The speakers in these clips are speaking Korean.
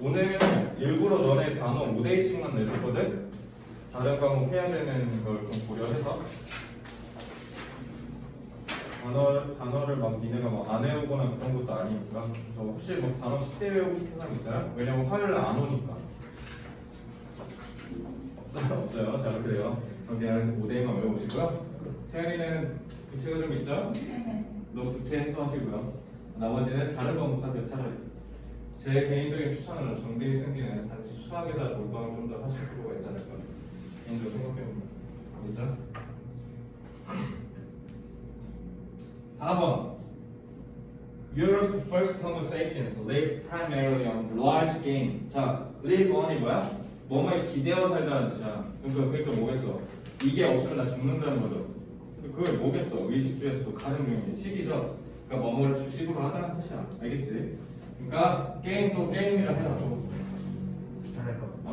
오늘 일부러 너네 단어 5대씩만 내줬거든? 다른 과목 해야 되는 걸 좀 고려해서 단어를 막 니네가 막 안 외우거나 그런 것도 아니니까. 그래서 혹시 뭐 단어 10대 외우고 싶은 사람 있어요? 왜냐면 화요일 날 안 오니까. 없어요. 자, 그래요. 그럼 그냥 5대만 외워보시고요. 채연이는 부채가 좀 있죠? 너 부채 해소하시고요. 나머지는 다른 과목 하세요. 차라리. 제 개인적인 추천은 정대희 승기는 단지 수학에다 몰빵을 좀 더 하실 필요가 있지 않을까. 개인적으로 생각해봅니다. 그죠? 4번. Europe's first Homo sapiens lived primarily on large game. 자, live on이 뭐야? 뭐뭐에 기대어 살다는 뜻이야. 그러니까 뭐겠어? 이게 없으면 나 죽는다는 거죠. 그게 뭐겠어? 의식주에서도 가장 중요한 게 식이죠. 그러니까 뭐뭐를 주식으로 하다는 뜻이야. 알겠지? 그러니까 게임도 게임이라 해놔도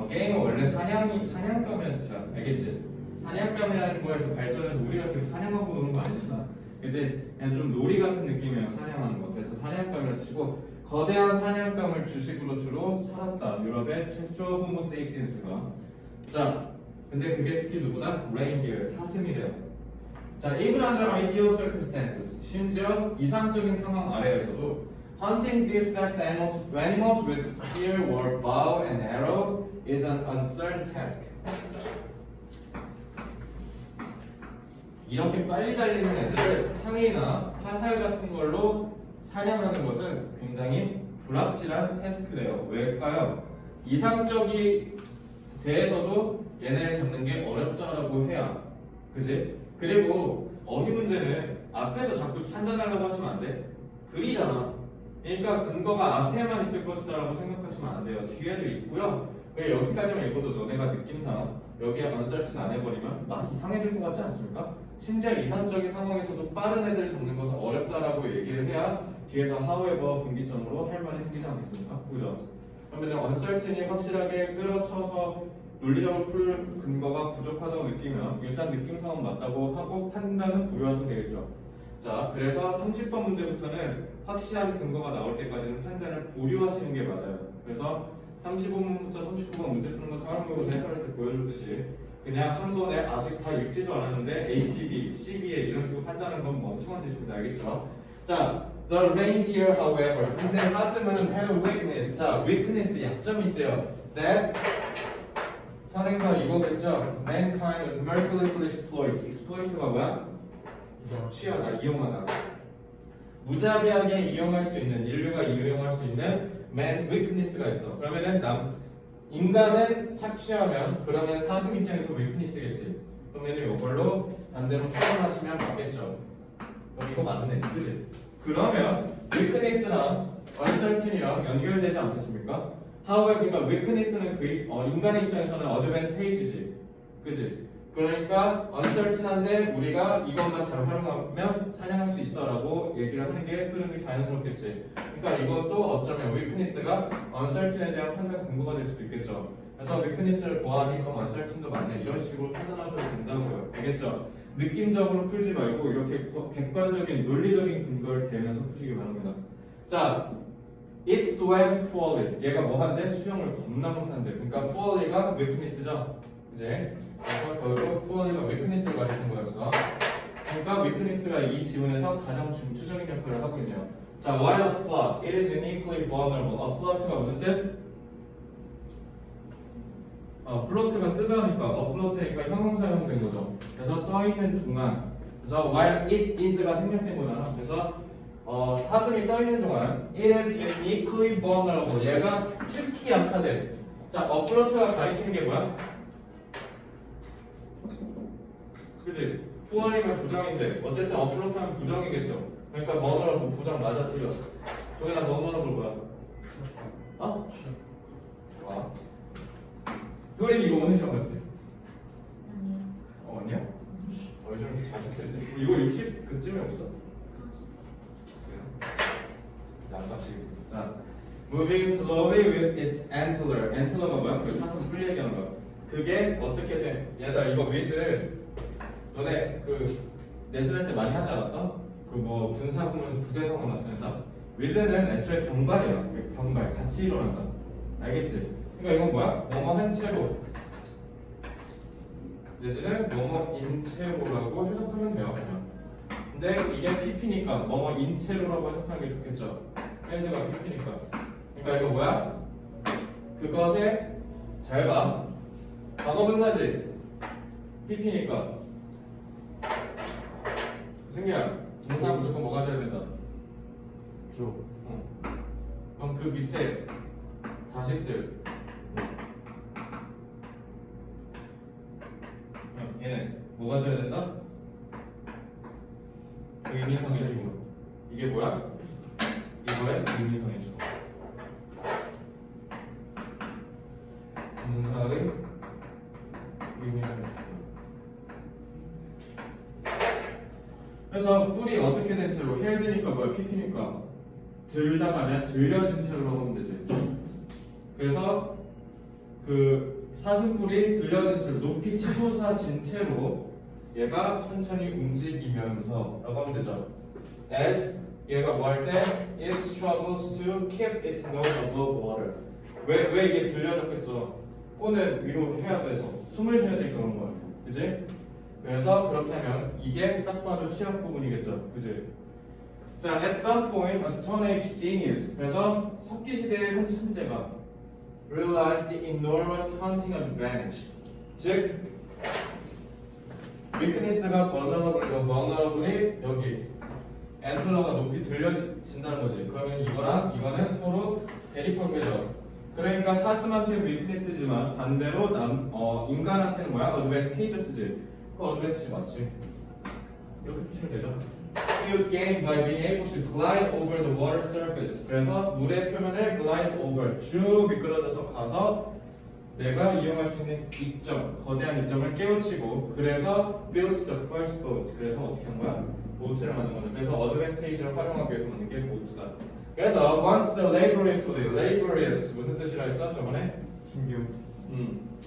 게임은 원래 사냥감이라는 뜻이야. 알겠지? 사냥감이라는 거에서 발전해서 우리가 지금 사냥하고 노는 거 아니잖아. 이제 그냥 좀 놀이 같은 느낌이에요. 사냥하는 거. 그래서 사냥감이라는 뜻이고 거대한 사냥감을 주식으로 주로 살았다. 유럽의 최초 호모 세이피엔스가. 자, 근데 그게 특히 누구다? reindeer, 사슴이래요. 자, even under ideal circumstances, 심지어 이상적인 상황 아래에서도 hunting these fast animals with spear or bow and arrow is an uncertain task. 이렇게 빨리 달리는 애들을 창이나 화살 같은 걸로 사냥하는 것은 굉장히 불확실한 태스크래요. 왜일까요? 이상적이 돼서도 얘네를 잡는 게 어렵다라고 해야. 그지? 그리고 어휘 문제는 앞에서 자꾸 판단하려고 하시면 안 돼. 글이잖아. 그러니까 근거가 앞에만 있을 것이다라고 생각하시면 안 돼요. 뒤에도 있고요. 그리고 여기까지만 읽어도 너네가 느낌상 여기에 uncertain 안 해버리면 막 이상해질 것 같지 않습니까? 심지어 이상적인 상황에서도 빠른 애들을 잡는 것은 어렵다라고 얘기를 해야 뒤에서 however 분기점으로 할 말이 생기지 않겠습니까? 그죠? 그러면 uncertain이 확실하게 끌어쳐서 논리적으로 풀 근거가 부족하다고 느끼면 일단 느낌상은 맞다고 하고 판단은 보류하시면 되겠죠. 자, 그래서 30번 문제부터는 확실한 근거가 나올 때까지는 판단을 보류하시는 게 맞아요. 그래서 35번부터 39번 문제 푸는 거 상황모의고사 해설할 때 보여줬듯이 그냥 한 번에 아직 다 읽지도 않았는데 ACB, CB에 이런 식으로 판단하는 건 멍청한 짓입니다. 알겠죠? 자, the reindeer, however. 근데 사슴은 have weakness. 자, weakness 약점이 있대요. That 선행사 이거겠죠? Mankind would mercilessly exploit. exploit가 뭐야? 취하다, 이용하다. 무자비하게 이용할 수 있는, 인류가 이용할 수 있는 man weakness가 있어. 그러면은 인간은 착취하면 그러면 사슴 입장에서 weakness겠지. 그러면 이걸로 반대로 추론하시면 맞겠죠. 그럼 이거 맞네, 그지? 그러면 weakness랑 uncertain이랑 연결되지 않겠습니까? however, 그러니까 weakness는 인간의 입장에서는 advantage지, 그지? 그러니까 uncertain한데 우리가 이것만 잘 활용하면 사냥할 수 있어라고 얘기를 하는 게 흐름이 자연스럽겠지. 그러니까 이것도 어쩌면 weakness가 uncertain에 대한 판단 근거가 될 수도 있겠죠. 그래서 weakness를 보아하니 그럼 uncertain도 맞네 이런 식으로 판단하셔도 된다고요. 알겠죠? 느낌적으로 풀지 말고 이렇게 객관적인 논리적인 근거를 대면서 푸시기 바랍니다. 자, it swam poorly. 얘가 뭐 한대? 수영을 겁나 못한대. 그러니까 poorly가 weakness죠. 이제 그래서 결국 poorly가 weakness를 가리키는 거였어. 그러니까 weakness가 이 지문에서 가장 중추적인 역할을 하고 있네요. 자, while afloat, it is uniquely vulnerable. afloat가 무슨 뜻? float가 뜨다니까 afloat니까 형용사 사용된 거죠. 그래서 떠 있는 동안, 그래서 while it is가 생략된 거잖아. 그래서 사슴이 떠 있는 동안 it is uniquely vulnerable. 얘가 특히 약하대. 자, afloat가 가리키는 게 뭐야? 그치? 후원이면 부정인데 어쨌든 afloat하면 부정이겠죠. 그러니까 vulnerable 부정 맞아 틀려. 저기다 vulnerable 뭐야? 어? 와. 효린 이거 오늘 시험 봤지? 아니야. 아니야? 요즘 잘했지. 이거 60 그쯤에 없어? 자, 안 맞히겠습니다. 자, moving slowly with its antler. antler가 뭐야? 그 사슴 풀 얘기하는 거. 그게 어떻게 돼? 얘들아 이거 with를 너네 그 내신할 때 많이 하지 않았어? 그 뭐 분사 보면서 부대 상황 나타낸다. with는 애초에 병발이야. 병발 같이 일어난다. 알겠지? 그러니까 이건 뭐야? 뭐뭐 한 채로 내지는 뭐뭐인 채로라고 해석하면 돼요. 그냥. 근데 이게 PP니까 뭐뭐인 채로라고 해석하는 게 좋겠죠. 핸드가 PP니까. 그러니까 이거 뭐야? 그것에 잘 봐. 과거분사지. PP니까. 승기야, 동사 무조건 뭐가 돼야 된다? 주. 그럼 그 밑에 자식들. 얘는 뭐가 돼야 된다? 의미상의 주. 이게 뭐야? 이거의 의미상의 주. 동사의 의미상의 주. 그래서 뿔이 어떻게 된 채로 헬드니까 뭐야? PP니까 들다가 아니라 들려진 채로 하면 되지. 그래서 그 사슴뿔이 들려진 채로 높이 치솟아진 채로 얘가 천천히 움직이면서 라고 하면 되죠. As 얘가 뭐 할 때 it struggles to keep its nose above water. 왜 이게 들려졌겠어? 코는 위로 해야 돼서 숨을 쉬어야 되니까 그런 거야. 그지? 그래서 그렇게 하면 이게 딱 봐도 시약 부분이겠죠. 그지? 자, at some point a Stone Age genius. 그래서 석기 시대의 한 천재가 realized the enormous hunting advantage. 즉 weakness가 vulnerable이 여기 엔틀러가 높이 들려진다는 거지. 그러면 이거랑 이거는 서로 대립관계죠. 그러니까 사슴한테는 weakness지만 반대로 인간한테는 뭐야? advantageous지. 그 advantage 맞지? 이렇게 푸시면 되죠. You gain by being able to glide over the water surface. 그래서 물의 표면을 glide over 쭉 미끄러져서 가서 내가 이용할 수 있는 이점, 거대한 이점을 깨우치고 그래서 built the first boat. 그래서 어떻게 한 거야? 보트를 만든 거죠. 그래서 어드밴테이지를 활용하기 위해서 만든 게 보트다. 그래서 once the laborious 무슨 뜻이라 했어? 저번에? 힘겨.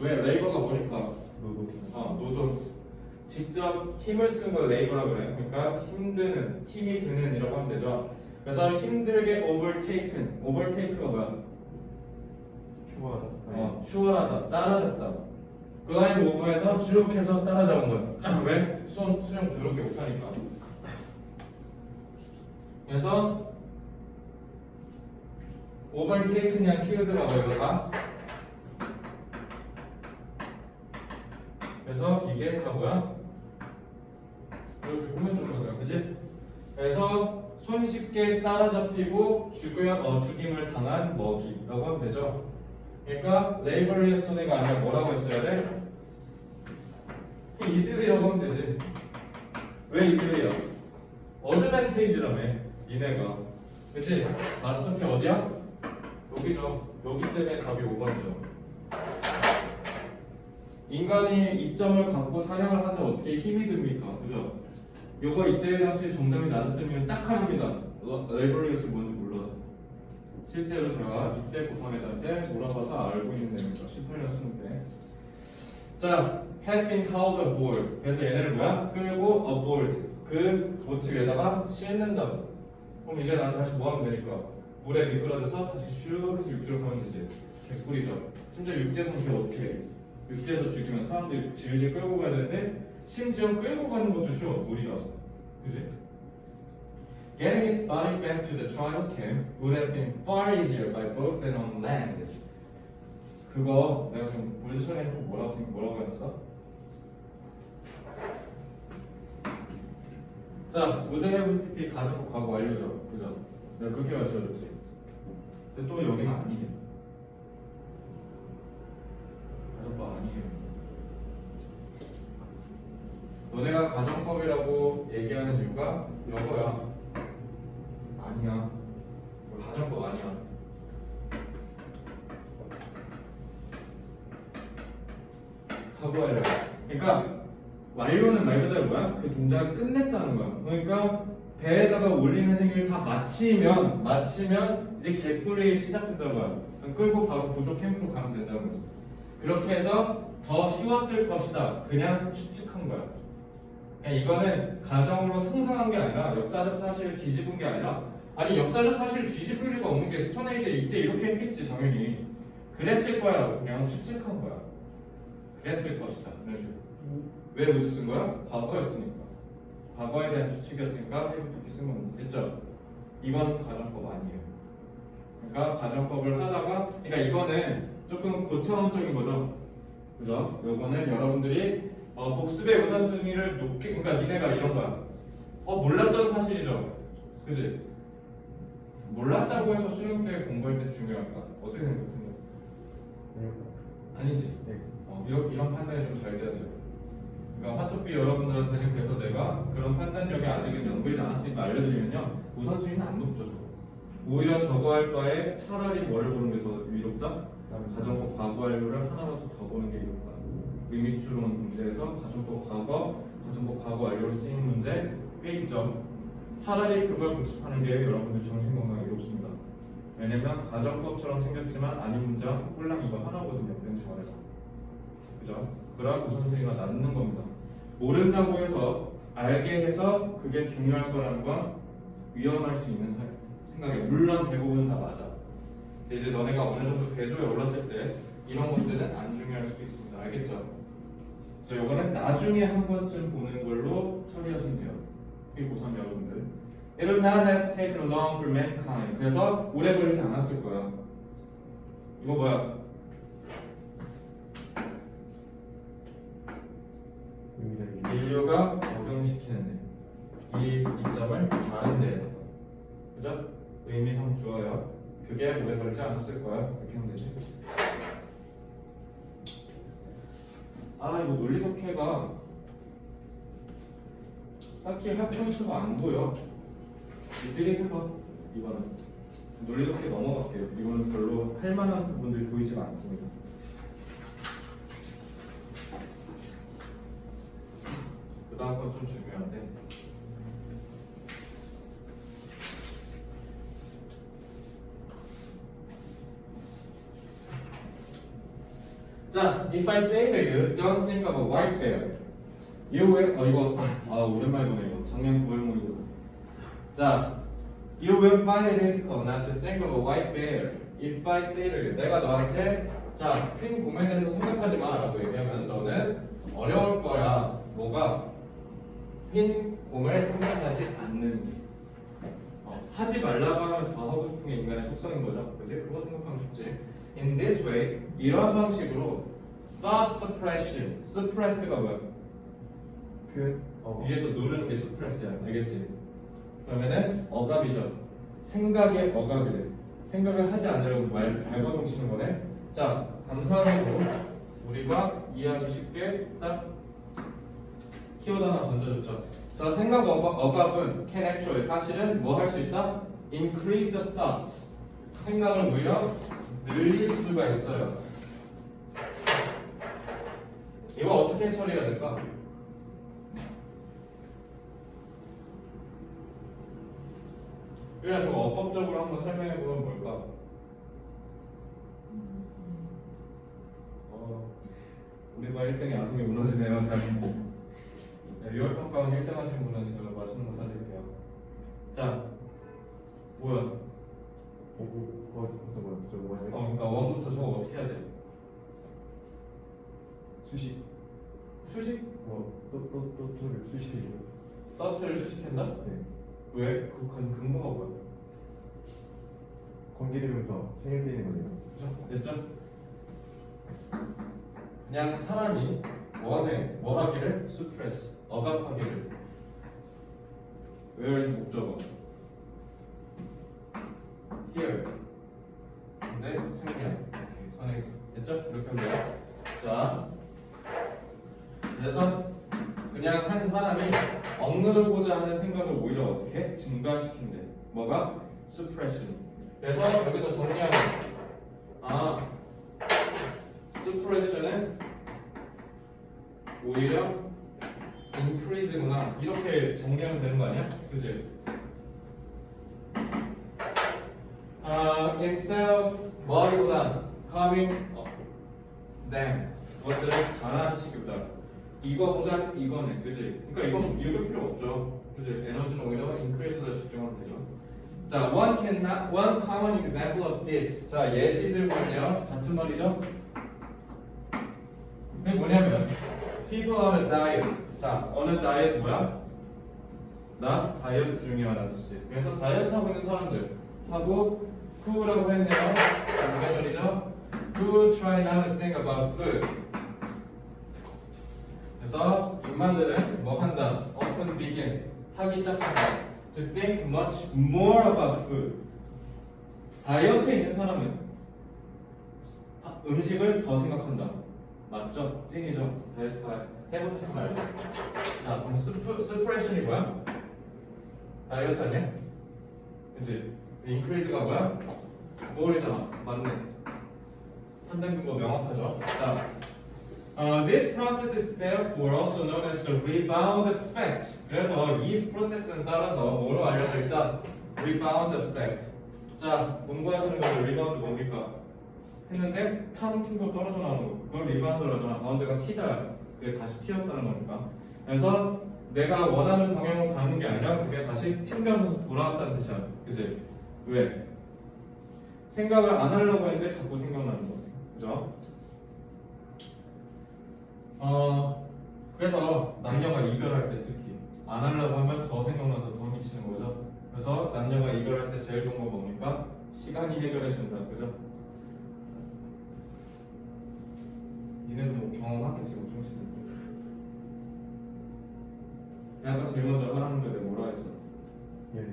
왜? labor가 뭐니까? 노동. 노동. 직접 힘을 쓰는 걸 레이버라고 그래. 그러니까 힘이 드는이라고 하면 되죠. 그래서 힘들게 overtake가 뭐야? 추월하다. 추월하다, 따라잡다. 글라이드 오버에서 쭉 해서 따라잡은 거야. 왜? 수영 더럽게 못하니까. 그래서 overtake냐 키워드라고 이거다. 그래서 이게 다 뭐야? 이렇게 꾸며주는 거야, 그지? 그래서 손쉽게 따라잡히고 죽임을 당한 먹이라고 하면 되죠. 그러니까 laborious가 아니라 뭐라고 했어야 돼? easily라고 하면 되지. 왜 easily야? 어드밴테이지라며 니네가, 그치? 마스터키 어디야? 여기죠. 여기 때문에 답이 5번이죠. 인간이 이점을 갖고 사냥을 하는데 어떻게 힘이 듭니까? 그죠? 요거 이때 당시 정답이 낮았다면 딱 하나입니다. 레이버리어스 뭔지 몰라서. 실제로 제가 이때 고3애들한테 물어봐서 알고 있는 내용이죠. 18년 수능 때. 자, had been hauled aboard. 그래서 얘네를 뭐야? 끌고 aboard. 그 보트 위에다가 싣는다. 그럼 이제 난 다시 뭐 하면 되니까? 물에 미끄러져서 다시 슉 해서 육지로 가면 되지. 개꿀이죠. 심지어 육지에서 그게 어떻게 해? 육지에서 죽이면 사람들이 질질 끌고 가야 되는데 심지어 끌고 가는 것도 쉬워. 물이라서. 그지? Getting its body back to the trial camp would have been far easier by boat than on land. 그거 내가 지금 물리처리는 꼭 뭐라고 해놨어? 자, would have PPP 가정법 과거 완료죠. 그죠? 내가 그렇게 맞춰줬지. 근데 또 여기는 아니네. 가정법 아니에요. 너네가 가정법이라고 얘기하는 이유가 이거야. 아니야. 가정법 아니야. 하고 완료. 그러니까 완료는 말 그대로 뭐야? 그 동작을 끝냈다는 거야. 그러니까 배에다가 올리는 행위를 다 마치면 이제 개뿔이 시작된다는 거야. 끌고 바로 부족 캠프로 가면 된다는 거죠. 그렇게 해서 더 쉬웠을 것이다. 그냥 추측한 거야. 그냥 이거는 가정으로 상상한 게 아니라 역사적 사실을 뒤집은 게 아니라 아니 역사적 사실을 뒤집을 리가 없는 게 스톤에이지 이때 이렇게 했겠지 당연히. 그랬을 거야. 그냥 추측한 거야. 그랬을 것이다. 이런 식으로. 왜 would 쓴 거야? 과거였으니까. 과거에 대한 추측이었으니까 have to be 쓴 겁니다. 됐죠? 이건 가정법 아니에요. 그러니까 가정법을 하다가, 그러니까 이거는 조금 고차원적인 거죠. 그죠? 요거는 여러분들이 복습의 우선순위를 높게, 그러니까 니네가 이런 거야. 몰랐던 사실이죠. 그지? 몰랐다고 해서 수능 때 공부할 때 중요할까? 어떻게 생각해? 아니지. 네. 이런 판단이 좀 잘 돼야 돼요. 그러니까 화투비 여러분들한테는 그래서 내가 그런 판단력이 아직은 연구되지 않았으니까 알려드리면요. 우선순위는 안 높죠. 저거. 오히려 저거 할 바에 차라리 뭐를 보는 게 더 위롭다? 가정법 과거 완료를 하나라도 더 보는 게 위롭다. 의미추론 문제에서 가정법 과거 완료로 쓰인 문제 꽤 있죠. 차라리 그걸 복습하는 게 여러분들 정신건강에 이롭습니다. 왜냐면 가정법처럼 생겼지만 아닌 문장 홀랑 이거 하나거든요. 벤치 말해서. 그죠? 그런 우선순위가 낮는 겁니다. 모른다고 해서 알게 해서 그게 중요할 거라는 건 위험할 수 있는 생각이에요. 물론 대부분 다 맞아. 근데 이제 너네가 어느 정도 궤도에 올랐을 때 이런 것들은 안 중요할 수도 있습니다. 알겠죠? 그래서 이거는 나중에 한 번쯤 보는 걸로 처리하시면 돼요. 고3 여러분들. It would not have taken long for mankind. 그래서 오래 걸리지 않았을 거야. 이거 뭐야? 인류가 적용시키는 이 이점을 다른 데에다가, 그죠? 의미상 주어요. 그게 오래 걸리지 않았을 거야. 이렇게 하면 되지. 이거 논리 독해가 딱히 할 포인트가 안 보여. 이들이 해봐. 이거는 논리 독해 넘어갈게요. 이거는 별로 할 만한 부분들이 보이지가 않습니다. 그 다음 건 좀 중요한데. 자, if I say to you, don't think of a white bear, you will. 이거 오랜만에 보네 이거. 작년 9월 모의고사. 자, you will find it difficult not to think of a white bear. If I say to you, 내가 너한테 흰 곰에 대해서 생각하지 마라고 얘기하면 너는 어려울 거야. 뭐가? 흰 곰을 생각하지 않는 게. 하지 말라고 하면 더 하고 싶은 게 인간의 속성인 거죠. 그지? 그거 생각하면 쉽지. In this way, 이러한 방식으로 thought suppression, suppress가 뭐야? 위에서 누르는 게 suppress야. 알겠지? 그러면은 억압이죠. 생각의 억압이래. 생각을 하지 않으려고 발버둥 치는 거네. 자, 감사하고 우리가 이해하기 쉽게 딱 키워드 하나 던져줬죠. 자, 생각 억압은 can actually 사실은 뭐 할 수 있다? Increase the thoughts. 생각을 오히려 늘릴 수가 있어요. 이거 어떻게 처리해야 될까? 그래서 저거 어법적으로 한번 설명해 보면 뭘까? 우리가 1등이 아성이 무너지네요. 잘. 리얼 평가원 1등 하신 분은 제가 맛있는 거 사드릴게요. 자, 뭐야? 그러니까 원부터 저거 어떻게 해야 돼? 수식. 수식? 또 수식이죠. 서트를 수식한다? 네. 왜? 그 근거가 뭐야? 건드리면서 생각되는 거네요. 그죠? 됐죠? 그냥 사람이 원해 뭐 하기를? suppress 억압하기를. where's 목적어? here. 근데 생략. 선행. 됐죠? 이렇게 하면 돼요. 자, 그래서 그냥 한 사람이 억누르고자 하는 생각을 오히려 어떻게 증가시킨대. 뭐가? suppression. 그래서 여기서 정리하면 suppression은 오히려 increase구나. 이렇게 정리하면 되는 거 아니야? 그치? Instead of 뭐보다 coming them 그것들을 가라앉히기보다 이거보다 이거네. 그치? 그러니까 이건 읽을 필요 없죠. 그치? 에너지는 오히려 increase에 집중하면 되죠. 자, one common example of this. 자, 예시들 보세요. 같은 말이죠? 이게 뭐냐면 people on a diet. 자, on a diet 뭐야? 나 다이어트 중이야 라는 뜻이. 그래서 다이어트 하고 있는 사람들 하고 who라고 했네요. 자, 무슨 소리죠? Who try not to think about food. 그래서 인간들은 뭐 한다? Often begin 하기 시작한다. To think much more about food. 다이어트에 있는 사람은 음식을 더 생각한다. 맞죠? 찐이죠? 다이어트가 해보셨으면 알죠? 자, 그럼 스프레션이 뭐야? 다이어트 아니야? 그치? 인크리즈가 뭐야? 모을이잖아. 맞네. 판단 거 명확하죠? 자, this process is therefore also known as the rebound effect. 그래서 이 프로세스는 따라서 뭐로 알려져 있다? rebound effect. 자, 공부하시는 거죠? 리바운드 뭡니까? 했는데 탕 튕고 떨어져 나오는 거. 그걸 리바운드로 하잖아. 바운드가 튀다. 그게 다시 튀었다는 거니까. 그래서 내가 원하는 방향으로 가는 게 아니라 그게 다시 튕겨서 돌아왔다는 뜻이야. 그지? 왜? 생각을 안 하려고 했는데 자꾸 생각나는 거. 그죠? 그래서 남녀가 이별할 때 특히 안 하려고 하면 더 생각나서 더 미치는 거죠. 그래서 남녀가 이별할 때 제일 좋은 건 뭡니까? 시간이 해결해 준다. 그죠? 니네도 뭐 경험하겠지 뭐 좀 있으면. 대학 가서 제일 먼저 하라는 거에 내가 뭐라 했어? 예.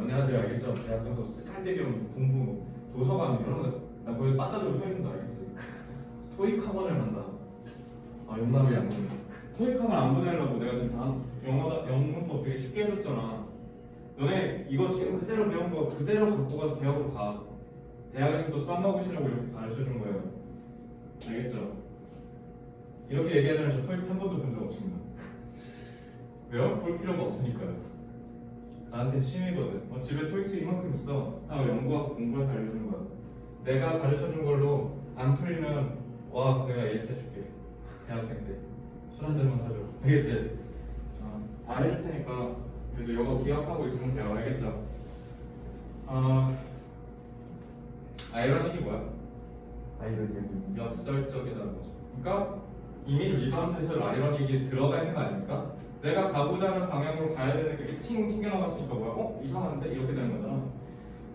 연애하세요 알겠죠? 대학 가서 살대겸 공부 도서관 이런 거나 거기 빠따들고 서 있는 거 알겠지? 토익 학원을 간다. 용납이 안 돼. 토익 학원 안 보내려고 내가 지금 다 영문법 되게 쉽게 해줬잖아. 너네 이거 지금 그대로 배운 거 그대로 갖고 가서 대학으로 가. 대학에서도 써먹으시라고 이렇게 가르쳐준 거예요. 알겠죠? 이렇게 얘기하자면 저 토익 한 번도 본 적 없습니다. 왜요? 볼 필요가 없으니까요. 나한테는 취미거든. 집에 토익스 이만큼 있어. 다 연구하고 공부해서 알려주는 거야. 내가 가르쳐준 걸로 안 풀리면 와 내가 에이스 해줄게. 대학생 때 술 한 잔만 사줘. 알겠지? 다 해줄 테니까 그래서 이거 기억하고 있으면 돼요. 알겠죠? 아이러닉이 뭐야? 아이러니는 역설적이라는 거죠. 그러니까 이미 리바운드에서 아이러닉이 들어가 있는 거 아닙니까? 내가 가고자 하는 방향으로 가야 되는 게 튕겨나갔으니까 뭐야? 이상한데? 이렇게 되는 거잖아.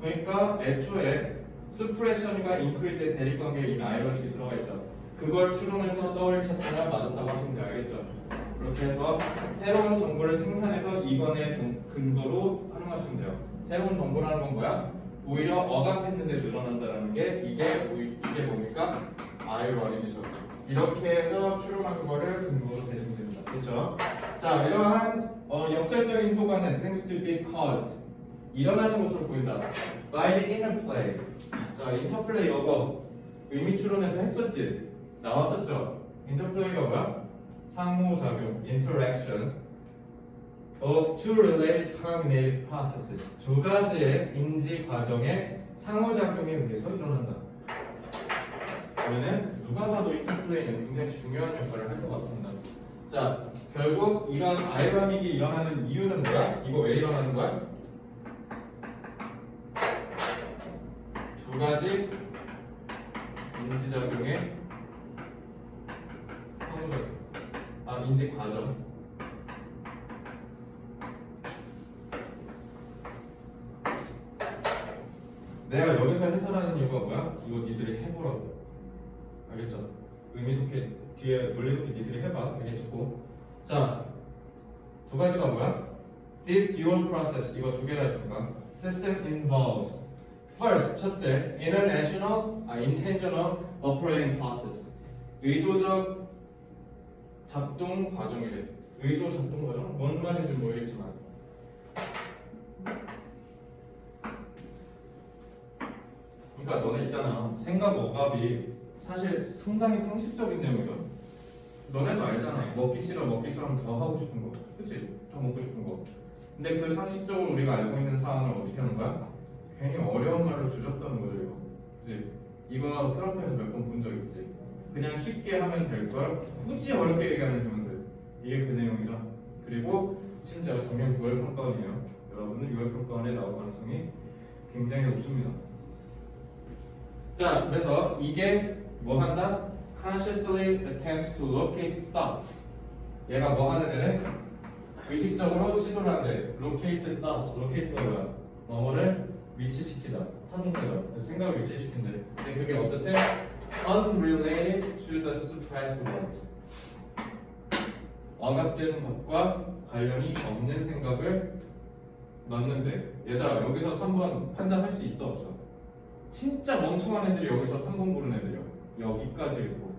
그러니까 애초에 스프레션과 인크리즈의 대립관계에 이미 아이러닉이 들어가 있죠. 그걸 추론해서 떠올리셨으면 맞았다고 하시면 돼요. 알겠죠? 그렇게 해서 새로운 정보를 생산해서 이번의 근거로 활용하시면 돼요. 새로운 정보라는 건 뭐야? 오히려 억압했는데 늘어난다는 게 이게 뭡니까? 아이러닉이죠. 이렇게 해서 추론한 거를 근거로 대시면 됩니다. 그렇죠? 자, 이러한 역설적인 효과는 seems to be caused 일어나는 것으로 보인다. by the interplay. 자, 인터플레이 이거 의미 추론에서 했었지? 나왔었죠? 인터플레이가 뭐야? 상호작용, interaction of two related cognitive processes. 두 가지의 인지 과정의 상호작용에 의해서 일어난다. 그러면 누가 봐도 인터플레이는 굉장히 중요한 역할을 할 것 같습니다. 자, 결국 이런 아이러닉이 일어나는 이유는 뭐야? 이거 왜 일어나는 거야? 두 가지 인지작용의 상호작용. 인지 과정. 내가 여기서 해설하는 이유가 뭐야? 이거 니들이 해보라고. 알겠죠? 의미 좋게 뒤에 논리 좋게 니들이 해봐. 알겠죠? 자, 두 가지가 뭐야? This dual process 이거 두 개가 있습니다. System involves first 첫째 intentional operating process 의도적 작동 과정이래. 의도 작동 과정? 뭔 말인지 모르겠지만 그러니까 너네 있잖아. 생각 억압이 사실 상당히 상식적인 내용이죠. 너네도 알잖아. 먹기 싫으면 더 하고 싶은 거. 그치? 더 먹고 싶은 거. 근데 그 상식적으로 우리가 알고 있는 사항을 어떻게 하는 거야? 괜히 어려운 말로 주접다는 거죠, 이거. 그치? 이거 트럼프에서 몇 번 본 적 있지? 그냥 쉽게 하면 될 걸 굳이 어렵게 얘기하는 사람들. 이게 그 내용이죠. 그리고 심지어 작년 9월 평가원이에요. 여러분은 6월 평가원에 나올 가능성이 굉장히 높습니다. 자, 그래서 이게 뭐 한다? Consciously attempts to locate thoughts. 얘가 뭐 하는 애래? 의식적으로 시도를 하는데 locate thoughts. locate가 뭐야? 뭐뭐를 위치시키다, 타동되다, 생각을 위치시킨대. 근데 그게 어떻대? Unrelated to the suppressed ones. 억압된 것과 관련이 없는 생각을 넣는데, 얘들아 여기서 3번 판단할 수 있어 없어? 진짜 멍청한 애들이 여기서 3번 고른 애들이요. 여기까지 읽고.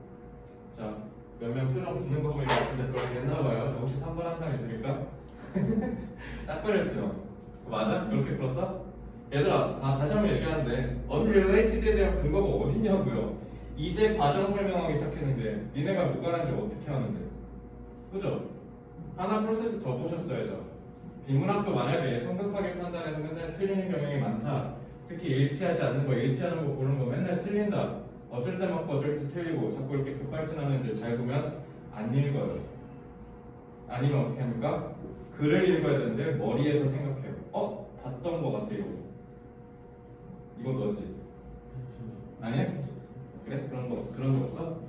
자, 몇 명 표정 붙는 거 보니까 같은데 그렇게 했나봐요. 저 혹시 3번 한 사람 있습니까? 딱 걸렸죠? 맞아? 그렇게 풀었어? 얘들아, 다시 한번 얘기하는데 unrelated에 대한 근거가 어딨냐고요? 이제 과정 설명하기 시작했는데 니네가 무관한지 어떻게 하는데? 그죠? 하나 프로세스 더 보셨어야죠. 비문학도 만약에 성급하게 판단해서 맨날 틀리는 경향이 많다. 특히 일치하지 않는 거, 일치하는 거 고르는 거 맨날 틀린다. 어쩔 때 맞고 어쩔 때 틀리고 자꾸 이렇게 급발진하는 애들 잘 보면 안 읽어요. 아니면 어떻게 합니까? 글을 읽어야 되는데 머리에서 생각해요. 봤던 거 같아 이거. 이거 너지? 아니야? 그래? 그런 적 없어?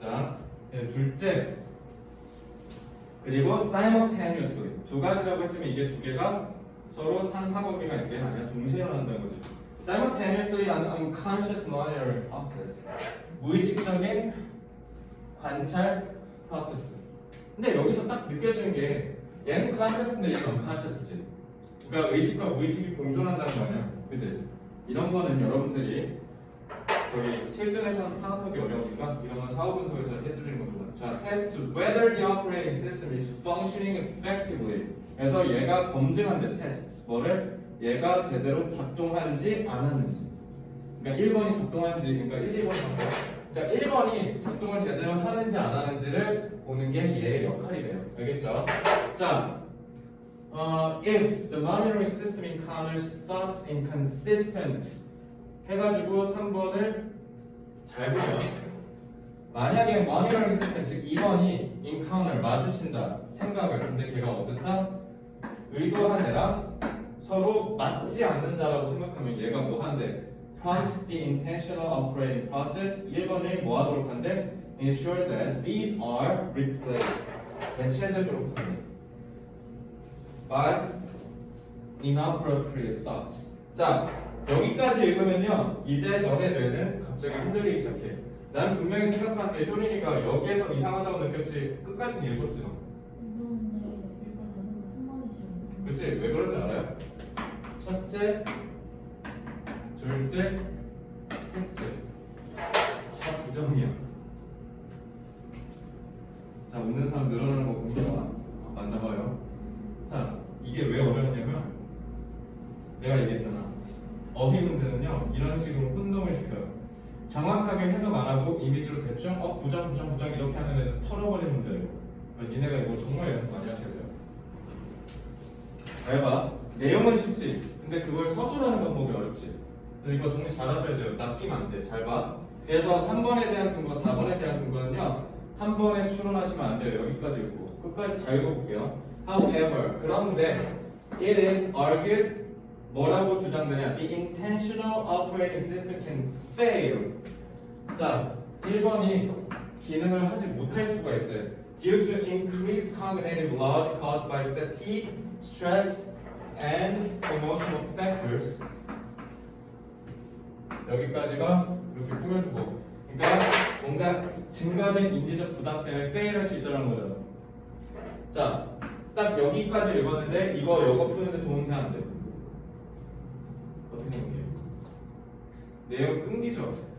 자, 둘째. 그리고 simultaneously. 두 가지라고 했지만 이게 두 개가 서로 상하관계가 있는 게 아니라 동시에 일어난다는 거지. Simultaneously an unconscious monitoring process. 무의식적인 관찰 프로세스. 근데 여기서 딱 느껴지는 게 얘는 conscious인데 얘는 unconscious지. 그러니까 의식과 무의식이 공존한다는 거 아니야. 그치? 이런 거는 여러분들이 저기 실전에서는 파악하기 어려우니까 이런 건 사후 분석에서 해드리는 겁니다. 자, test whether the operating system is functioning effectively. 그래서 얘가 검증한대 테스트. 뭐를? 얘가 제대로 작동하는지 안 하는지. 그러니까 1번이 작동하는지, 그러니까 1, 2번이 작동. 자, 1번이 작동을 제대로 하는지 안 하는지를 보는 게 얘의 역할이래요. 알겠죠? 자, if the monitoring system encounters thoughts inconsistent 해가지고 3번을 잘 보면 만약에 monitoring system, 즉 2번이 encounter, 마주친다, 생각을. 근데 걔가 어떻다? 의도한 애랑 서로 맞지 않는다라고 생각하면 얘가 뭐 한대? Prompts the intentional operating process. 1번이 뭐 하도록 한대? Ensure that these are replaced. 대체되도록 한대. By inappropriate thoughts. 자, 여기까지 읽으면요, 이제 너네 뇌는 갑자기 흔들리기 시작해. 난 분명히 생각하는데 효린이가 여기에서 이상하다고 느꼈지 끝까지는 읽었지 너. 그치? 왜 그런지 알아요? 첫째, 둘째, 셋째 다 부정이야. 자, 웃는 사람 늘어나는 거 보니까 맞나봐요. 자, 이게 왜 어려웠냐면 내가 얘기했잖아. 어휘 문제는요 이런 식으로 혼동을 시켜요. 정확하게 해석 안 하고 이미지로 대충 부정 이렇게 하는 애들 털어버리는 문제예요. 니네가 이거 정말 연습 많이 하셔야 돼요. 잘 봐. 내용은 쉽지. 근데 그걸 서술하는 방법이 어렵지. 그래서 이거 정리 잘 하셔야 돼요. 낚이면 안 돼. 잘 봐. 그래서 3번에 대한 근거, 4번에 대한 근거는요 한 번에 추론하시면 안 돼요. 여기까지 읽고 끝까지 다 읽어볼게요. However, 그런데 it is argued 뭐라고 주장되냐? The intentional operating system can fail. 자, 1번이 기능을 하지 못할 수가 있대. Due to increased cognitive load caused by fatigue, stress, and emotional factors. 여기까지가 이렇게 꾸며주고. 그러니까 뭔가 증가된 인지적 부담 때문에 fail할 수 있다는 거잖아. 자, 딱 여기까지 읽었는데 이거 푸는데 도움 안 돼. 어떻게 생각해? 내용 끊기죠?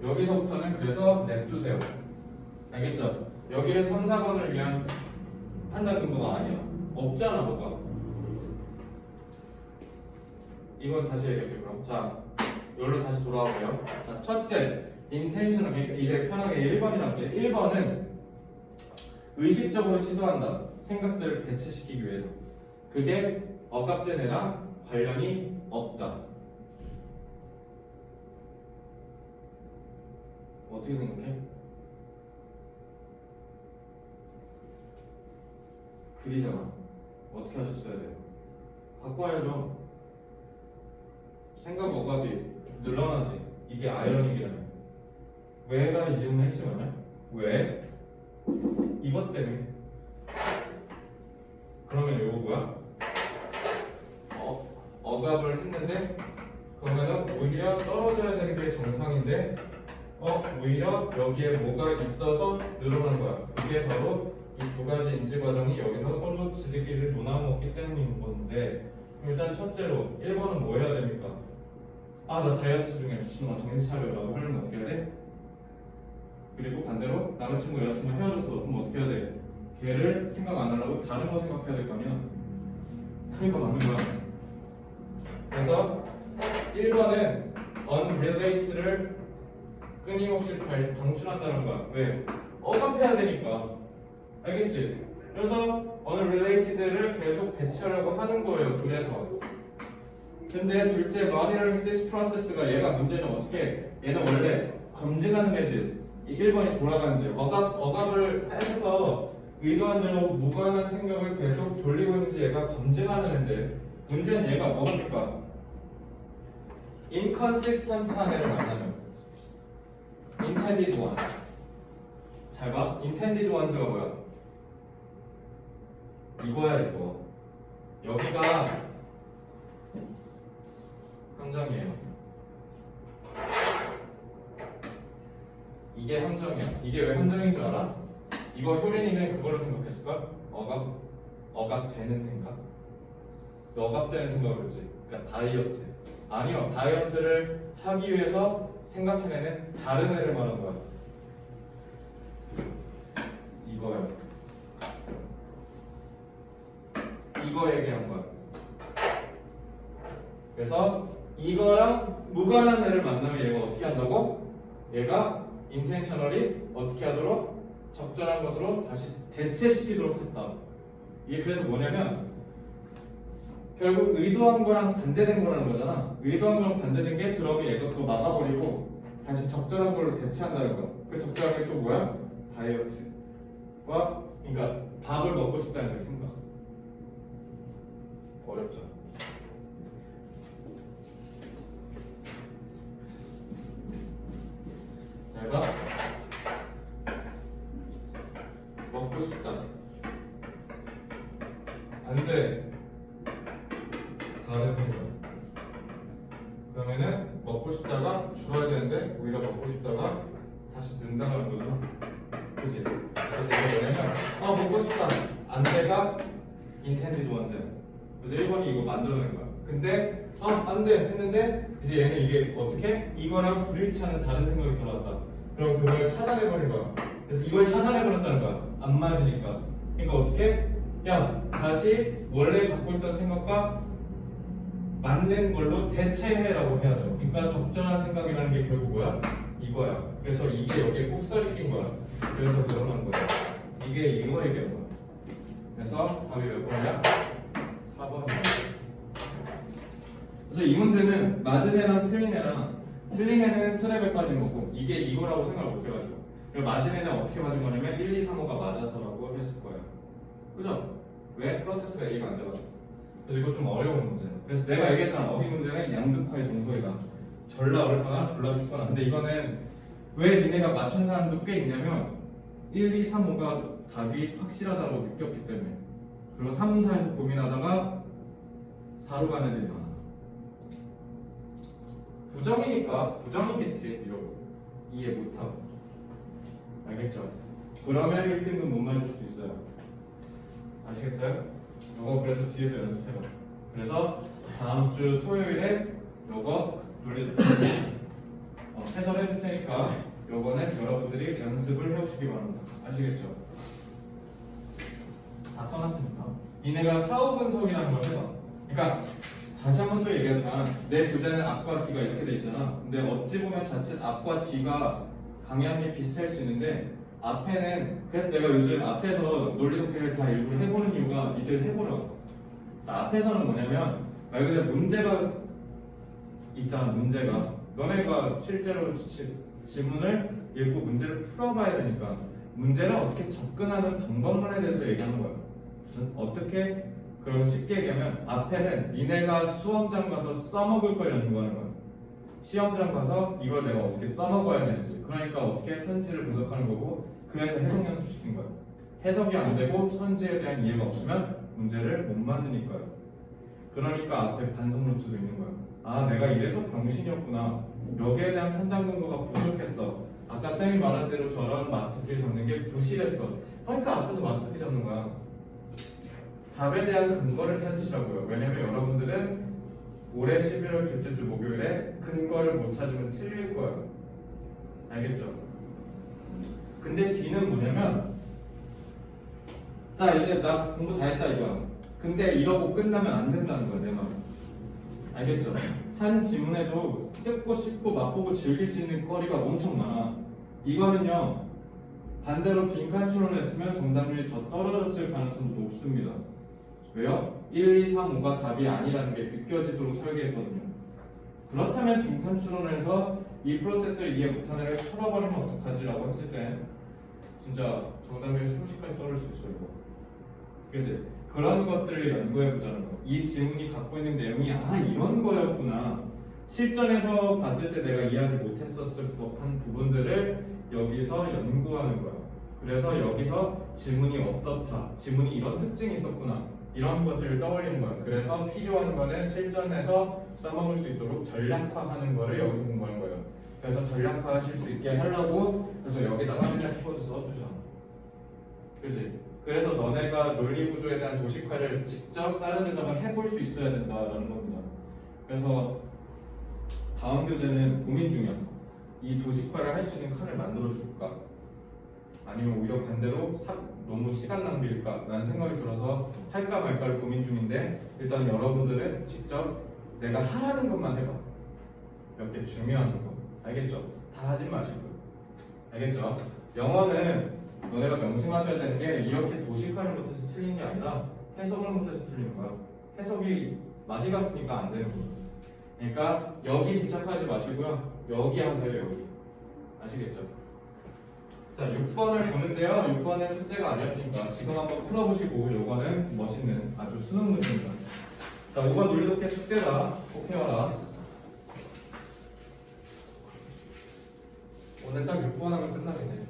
여기서부터는 그래서 냅두세요. 알겠죠? 여기는 3, 4번을 위한 판단 근거가 아니야. 없잖아 뭐가. 이건 다시 얘기할게요. 자, 여기로 다시 돌아오고요. 자, 첫째, intentional. 그러니까 이제 편하게 1번이라고 할게요. 1번은 의식적으로 시도한다. 생각들을 배치시키기 위해서. 그게 억압된 애랑 관련이 없다. 어떻게 생각해? 그리잖아. 어떻게 하셨어야 돼요? 바꿔야죠. 생각 억압이 늘어나지. 이게 아이러닉이라며. 왜가 이 질문의 핵심이냐? 왜? 이것 때문에. 그러면 이거 뭐야? 억압을 했는데 그러면은 오히려 떨어져야 되는 게 정상인데 오히려 여기에 뭐가 있어서 늘어난 거야. 그게 바로 이 두 가지 인지 과정이 여기서 서로 지들끼리 논아먹기 때문인 건데 일단 첫째로 1번은 뭐 해야 됩니까? 아 나 다이어트 중에 미친놈아 정신 차려라고 하려면 어떻게 해야 돼? 그리고 반대로 남자친구 여자친구 헤어졌어. 그럼 어떻게 해야 돼? 걔를 생각 안 하려고 다른 거 생각해야 될 거 아니야? 그러니까 맞는 거야. 그래서 1번은 unrelated를 끊임없이 방출한다는 거야. 왜? 억압해야 되니까. 알겠지? 그래서 unrelated를 계속 배치하려고 하는 거예요. 그래서 근데 둘째 non learning stage process가 얘가 문제는 어떻게 얘는 원래 검증하는 애지. 이 1번이 돌아가는지 억압을 해서 의도한 대로 무관한 생각을 계속 돌리고 있는지 얘가 검증하는 애인데 문제는 얘가 뭐랍니까? inconsistent한 애를 만나면 intended one. 잘 봐. intended ones가 뭐야? 이거야 이거. 여기가 함정이에요. 이게 함정이야. 이게 왜 함정인 줄 알아? 이거 효린이는 그걸로 생각했을까? 억압되는 생각? 억압되는 생각을 했지. 그러니까 다이어트. 아니요. 다이어트를 하기 위해서 생각해내는 다른 애를 말하는 거야. 이거요. 이거 얘기한 거야. 그래서 이거랑 무관한 애를 만나면 얘가 어떻게 한다고? 얘가 intentionally 어떻게 하도록? 적절한 것으로 다시 대체시키도록 했다. 이게 그래서 뭐냐면 결국 의도한 거랑 반대된 거라는 거잖아. 의도한 거랑 반대된 게 들어오면 얘가 그거 막아버리고 다시 적절한 걸로 대체한다는 거. 그 적절한 게 또 뭐야? 다이어트와 그러니까 밥을 먹고 싶다는 게 생각. 어렵죠. 잘 봐. 먹고 싶다. 안 돼. 다른 생각. 그러면은 먹고 싶다가 줄어야 되는데 우리가 먹고 싶다가 다시 는다는 거잖아. 그치? 그래서 이게 뭐냐면 먹고 싶다. 안 돼가 intended ones. 그래서 1번이 이거 만들어낸 거야. 근데 안 돼 했는데 이제 얘는 이게 어떻게? 이거랑 불일치하는 다른 생각이 들어왔다. 그럼 그걸 차단해버린 거야. 그래서 이걸 차단해버렸다는 거야. 안 맞으니까. 그러니까 어떻게? 야 다시 원래 갖고 있던 생각과 맞는 걸로 대체해라고 해야죠. 그러니까 적절한 생각이라는 게 결국 뭐야? 이거야. 그래서 이게 여기에 꼽살이 낀 거야. 그래서 늘어난 거야. 이게 이거 얘기한 거야. 그래서 답이 몇 번이야? 4번. 그래서 이 문제는 맞은 애랑 틀린 애는 트랩에 빠진 거고 이게 이거라고 생각을 못 해가지고 그리고 맞은 애는 어떻게 맞은 거냐면 1, 2, 3, 5가 맞아서라고 했을 거예요. 그죠? 왜? 프로세스가 이해가 안 돼가지고. 그래서 이거 좀 어려운 문제야. 그래서 내가 얘기했잖아. 어휘 문제는 양극화의 정석이다. 졸라 어렵거나 졸라 쉽거나. 근데 이거는 왜 니네가 맞춘 사람도 꽤 있냐면 1, 2, 3, 5가 답이 확실하다고 느꼈기 때문에. 그리고 3, 4에서 고민하다가 4로 가는 애들이 많아. 부정이니까 부정이겠지 이러고 이해 못하고. 알겠죠? 그러면 1등급 못 맞을 수도 있어요. 아시겠어요? 요거 그래서 뒤에서 연습해봐. 그래서 다음 주 토요일에 요거 논리 해설해 줄 테니까 요거는 여러분들이 연습을 해주시기 바랍니다. 아시겠죠? 다 써놨으니까 니네가 사후 분석이라는 걸 해봐. 그러니까 다시 한 번 더 얘기하지만 내 교재는 앞과 뒤가 이렇게 돼 있잖아. 근데 어찌 보면 자칫 앞과 뒤가 방향이 비슷할 수 있는데 앞에는 그래서 내가 요즘 앞에서 논리독해를 다 일부러 해보는 이유가 니들 해보라고. 앞에서는 뭐냐면 말 그대로 문제가 있잖아. 문제가 너네가 실제로 지문을 읽고 문제를 풀어봐야 되니까 문제를 어떻게 접근하는 방법론에 대해서 얘기하는 거야. 무슨 어떻게 그럼 쉽게 얘기하면 앞에는 니네가 수험장 가서 써먹을 걸 연구하는 거야. 시험장 가서 이걸 내가 어떻게 써먹어야 되는지 그러니까 어떻게 선지를 분석하는 거고 그래서 해석 연습시킨 거야. 해석이 안 되고 선지에 대한 이해가 없으면 문제를 못 맞으니까요. 그러니까 앞에 반성 노트도 있는 거야. 아 내가 이래서 병신이었구나. 여기에 대한 판단 근거가 부족했어. 아까 쌤이 말한 대로 저런 마스터키 잡는 게 부실했어. 그러니까 앞에서 마스터키 잡는 거야. 답에 대한 근거를 찾으시라고요. 왜냐면 여러분들은 올해 11월 둘째 주 목요일에 근거를 못 찾으면 틀릴 거예요. 알겠죠? 근데 D는 뭐냐면 자 이제 나 공부 다 했다 이거야. 근데 이러고 끝나면 안 된다는 거야 내 말. 알겠죠? 한 지문에도 뜯고 씹고 맛보고 즐길 수 있는 거리가 엄청 많아. 이거는요 반대로 빈칸 추론했으면 정답률이 더 떨어졌을 가능성도 높습니다. 왜요? 1, 2, 3, 5가 답이 아니라는 게 느껴지도록 설계했거든요. 그렇다면 빈칸 추론에서 이 프로세스를 이해 못하는 애를 풀어버리면 어떡하지라고 했을 때 진짜 정답률이 30까지 떨어질 수 있어요. 이거. 그치? 그런 것들을 연구해보자는 거. 이 지문이 갖고 있는 내용이 아 이런 거였구나. 실전에서 봤을 때 내가 이해하지 못했었을 법한 부분들을 여기서 연구하는 거야. 그래서 여기서 지문이 어떻다. 지문이 이런 특징이 있었구나. 이런 것들을 떠올리는 거야. 그래서 필요한 거는 실전에서 써먹을 수 있도록 전략화하는 거를 여기서 공부하는 거예요. 그래서 전략화하실 수 있게 하려고 그래서 여기다가 맨날 키워드 써주잖아. 그렇지? 그래서 너네가 논리 구조에 대한 도식화를 직접 다른 데다가 해볼 수 있어야 된다라는 겁니다. 그래서 다음 교재는 고민 중이야. 이 도식화를 할 수 있는 칸을 만들어 줄까? 아니면 오히려 반대로 너무 시간 낭비일까? 라는 생각이 들어서 할까 말까를 고민 중인데 일단 여러분들은 직접 내가 하라는 것만 해봐. 몇 개 중요한 거. 알겠죠? 다 하지 마시고요. 알겠죠? 영어는 너네가 명심하셔야 되는 게 이렇게 도식화를 못해서 틀린 게 아니라 해석을 못해서 틀리는 거야. 해석이 맛이 갔으니까 안 되는 거야. 그러니까 여기 집착하지 마시고요. 여기 하세요. 여기. 아시겠죠? 자, 6번을 보는데요. 6번은 숙제가 아니었으니까 지금 한번 풀어보시고 요거는 멋있는 아주 수능 문제입니다. 자, 5번 논리독해 숙제다. 꼭 해와라. 오늘 딱 6번 하면 끝나겠네.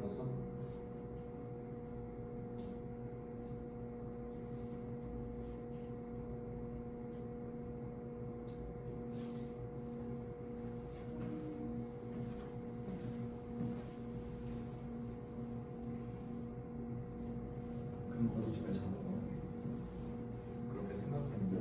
풀었어? 근거도 잘 잡아. 그렇게 생각하는데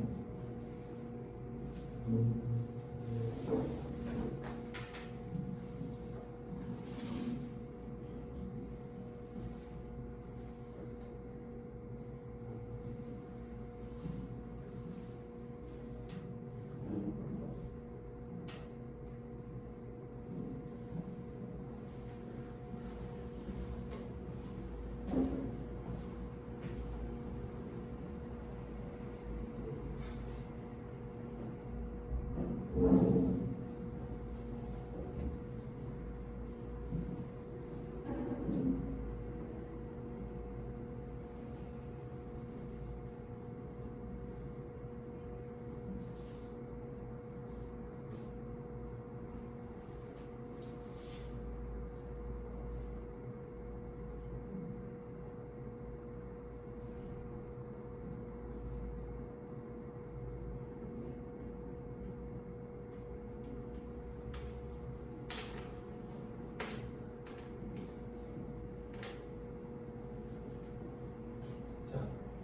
자,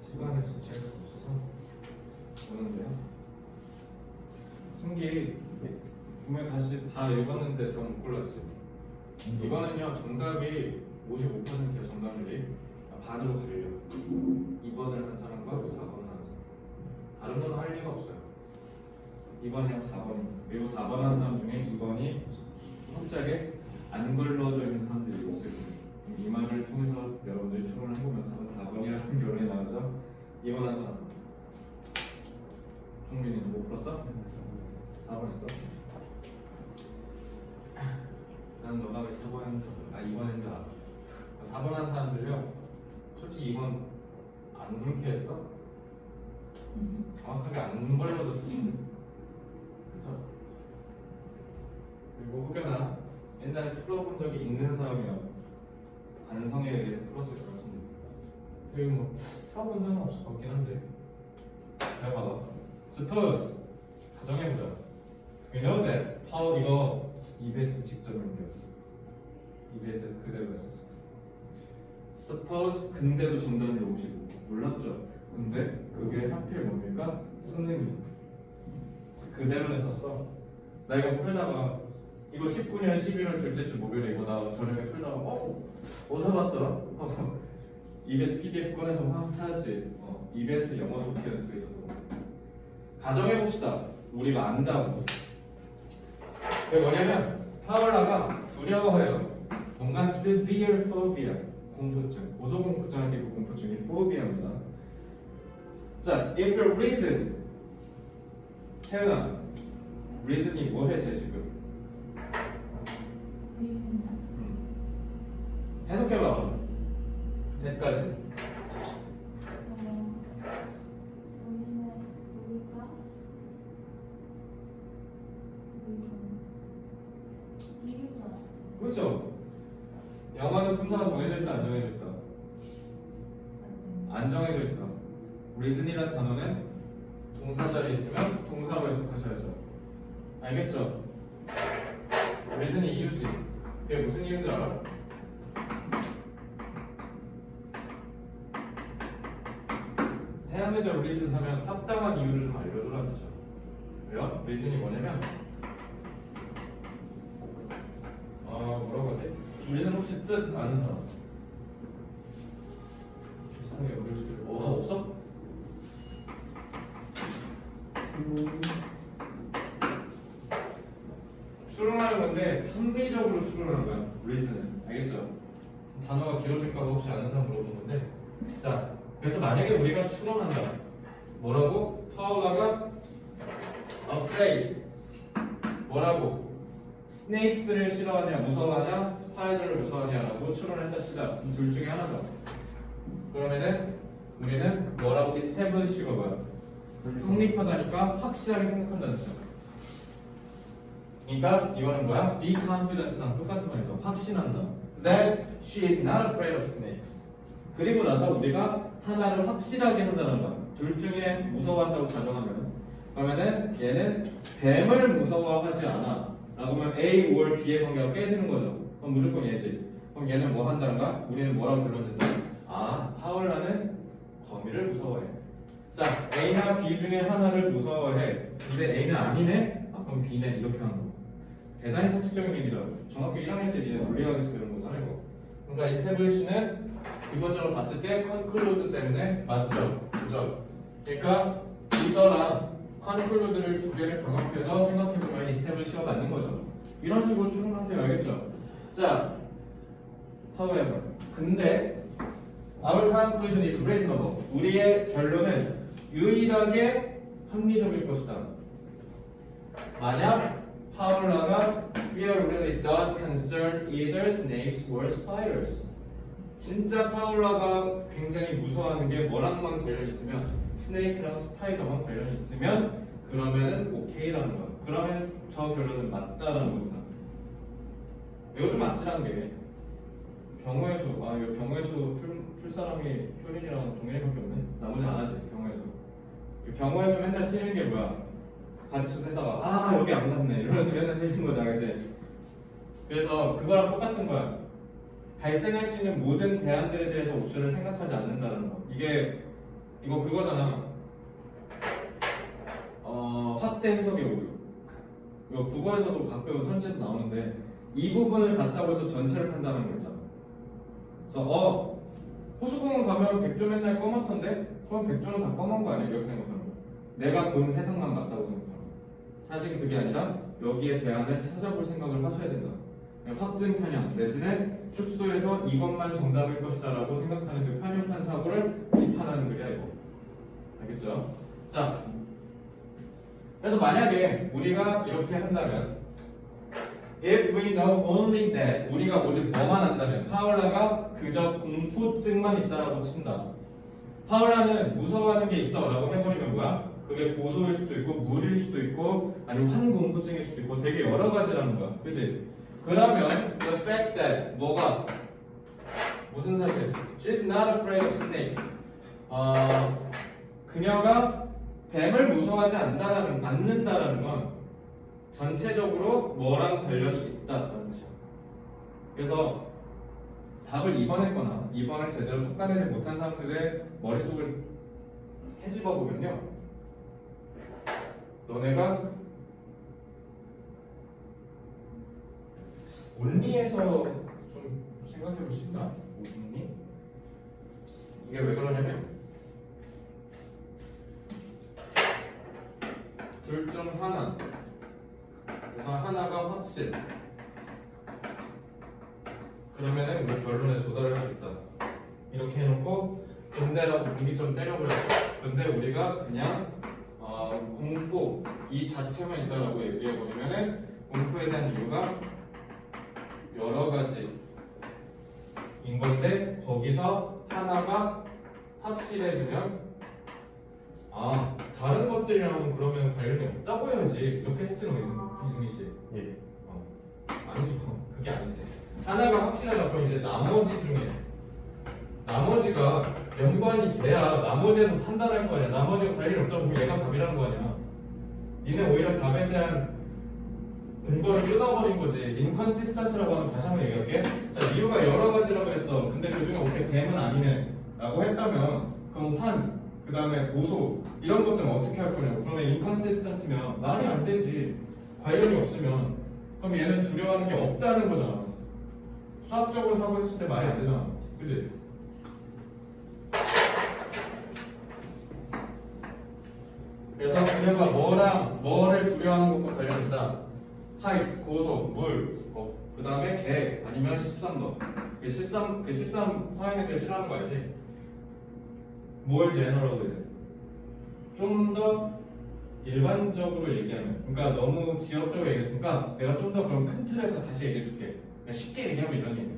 시간을 지체할 수 없어서 보는데요. 승기 보면 다시 다 읽었는데 더 못 골랐지. 이거는요 정답이 55%야 정답률이. 반으로 갈려. 2번을 한 사람과 4번을 한 사람. 다른 건 할 리가 없어요. 2번이랑 4번 그리고 4번 한 사람 중에 2번이 확실하게 안 걸러져 있는 사람들이 있을 거예요. 이 말을 통해서 여러분들이 추론을 해보면 답은 4번이라는 결론이 나오죠. 2번 한 사람. 홍민이는 뭐 풀었어? 4번 했어? 난 너가 왜 4번 했는지 2번 했는지 알아. 4번 한 사람들이요 솔직히 2번 안 그렇게 했어? 정확하게 안 걸러졌어. 그래서 그리고 혹여나 옛날에 풀어본 적이 있는 사람이면 관성에 의해서 풀었을 것 같은데 그리고 뭐 풀어본 적은 없을 것 같긴 한데 잘 봐봐. Suppose 가정해보자. We know that 파워 이거 EBS 직접 연결했어. EBS 그대로 했었어. Suppose 근데도 정답률 55 몰랐죠? 근데 그게 하필 뭡니까? 수능이 그대로 했었어. 나 이거 풀다가 이거 19년 11월 둘째 주 목요일에 이거 나 저녁에 풀다가 어디서 봤더라? EBS PDF 꺼내서 막 찾았지. EBS 영어 독해 연습에 있었던 거. 가정해봅시다. 우리가 안다고. 그게 뭐냐면 파울라가 두려워해요. 뭔가 severe phobia 공포증, 고소공포증 아니고 공포증이 phobia입니다. 자, if your reason 채은아, reason이 뭐해 쟤 지금? 해석해봐. 대까지. 그렇죠. 영어는 품사가 정해져 있다, 안 정해져 있다? 안 정해져 있다. reason이라는 단어는 동사 자리에 있으면 동사로 해석하셔야죠. 알겠죠? reason이 이유지. 그게 무슨 이유인지 알아? 태양대적 reason 하면 합당한 이유를 좀 알려주라는 거죠. 왜요? reason이 뭐냐면 뭐라고 하지? reason 혹시 뜻 아는 사람? 세상에 어려울 수도 있고 없어? 추론하는 건데 합리적으로 추론하는 거야. reason은 알겠죠? 단어가 길어질까 봐 혹시 아는 사람 물어보는 건데 자 그래서 만약에 우리가 추론한다 뭐라고? 파울라가 afraid 뭐라고? 스네이크스를 싫어하냐 무서워하냐 스파이더를 무서워하냐라고 추론했다 치자 둘 중에 하나죠. 그러면은 우리는 뭐라고 establish가 뭐야? 확립하다니까 확실하게 생각한다는 뜻이야. 그러니까 이거는 뭐야? be confident랑 똑같은 말이죠. 확신한다. that she is not afraid of snakes. 그리고 나서 우리가 하나를 확실하게 한다는 거야. 둘 중에 무서워한다고 가정하면 그러면은 얘는 뱀을 무서워하지 않아 라고 하면 A or B의 관계가 깨지는 거죠. 그럼 무조건 얘지. 그럼 얘는 뭐 한다는가? 우리는 뭐라고 결론냈다? 아, 파울라는 거미를 무서워해. 자, A나 B 중에 하나를 무서워해. 근데 A는 아니네? 아, 그럼 B네. 이렇게 하는 거. 대단히 상식적인 얘기죠. 중학교 1학년 때 니네 물리학에서 배운 거잖아, 이거. 그러니까 establish는 기본적으로 봤을 때 conclude 때문에 맞죠? 그죠? 그러니까 이거랑 conclude를 두 개를 병합해서 생각해보면 establish가 맞는 거죠. 이런 식으로 추론하세요. 알겠죠? 자, however. 근데 our conclusion is reasonable. 우리의 결론은 유일하게 합리적일 것이다. 만약 파울라가 fear really does concern either snakes or spiders. 진짜 파울라가 굉장히 무서워하는 게 뭐랑만 관련 있으면 스네이크랑 스파이더만 관련 있으면 그러면은 오케이라는 거야. 그러면 저 결론은 맞다라는 겁니다. 이거 좀 아찔한 게 경우에서 이거 경우에서 풀 사람이 효린이랑 동현이밖에 없네. 나머지 안 하지 경우에서. 경우에서 맨날 틀리는 게 뭐야? 가지수 세다가 여기 안 갔네 이러면서 맨날 틀린 거잖아, 그치? 그래서 그거랑 똑같은 거야. 발생할 수 있는 모든 대안들에 대해서 옵션을 생각하지 않는다는 거. 이거 그거잖아. 확대 해석의 오류. 이거 국어에서도 가끔 선지에서 나오는데 이 부분을 갖다고 해서 전체를 판단하는 거 있잖아. 그래서 호수공원 가면 백조 맨날 검었던데 그럼 백조는 다 검은 거 아니야? 이렇게 생각하는 거. 내가 본 세상만 맞다고 생각하는 거. 사실 그게 아니라 여기에 대안을 찾아볼 생각을 하셔야 된다. 확증 편향 내지는 축소해서 이것만 정답일 것이다 라고 생각하는 그 편협한 사고를 비판하는 글이야 이거. 알겠죠? 자, 그래서 만약에 우리가 이렇게 한다면 If we know only that 우리가 오직 뭐만 안다면 파울라가 그저 공포증만 있다라고 친다. 파울라는 무서워하는 게 있어 라고 해버리면 뭐야? 그게 고소일 수도 있고 물일 수도 있고 아니면 환공포증일 수도 있고 되게 여러 가지라는 거야. 그치? 그러면 the fact that 뭐가 무슨 사실? She's not afraid of snakes. 그녀가 뱀을 무서워하지 않는다라는 건 전체적으로 뭐랑 관련이 있다라는 뜻이야. 그래서 답을 2번 했거나 2번을 제대로 속아내지 못한 사람들의 머릿속을 헤집어 보면요, 너네가 온리에서 좀 생각해 볼 수 있나? 온리? 이게 왜 그러냐면 둘 중 하나, 그래서 하나가 확실, 그러면은 우리 결론에 도달할 수 있다. 이렇게 해놓고 근데라고 분기점 때려버렸어. 근데 우리가 그냥 공포 이 자체만 있다라고 얘기해버리면은 공포에 대한 이유가 여러 가지인 건데 거기서 하나가 확실해지면 다른 것들이랑은 그러면 관련이 없다고 해야지 이렇게 했지 너 이승기 씨. 예. 아니죠. 그게 아니지. 하나가 확실하다 그럼 이제 나머지 중에 나머지가 연관이 돼야 나머지에서 판단할 거 아니야. 나머지가 관련이 없다고 그럼 얘가 답이라는 거 아니야. 니네 오히려 답에 대한 근거를 끊어버린 거지. 인컨시스턴트라고 하면 다시 한번 얘기할게. 자, 이유가 여러 가지라고 그랬어. 근데 그 중에 오케이 뱀은 아니네 라고 했다면 그럼 환, 그 다음에 고소 이런 것들은 어떻게 할 거냐고. 그러면 인컨시스턴트면 말이 안 되지. 관련이 없으면 그럼 얘는 두려워하는 게 없다는 거잖아. 수학적으로 사고했을 때 말이 안 되잖아. 그지? 그래서 그녀가 뭐를 두려워하는 것과 관련된다. 하이츠, 고소, 물, 그 다음에 개, 아니면 13번. 그 13 서양 애들 싫어하는 거 알지? 뭘 제너럴로 좀 더 일반적으로 얘기하면, 그러니까 너무 지역적으로 얘기했으니까 내가 좀 더 그럼 큰 틀에서 다시 얘기해 줄게. 그냥 쉽게 얘기하면 이런 얘기야.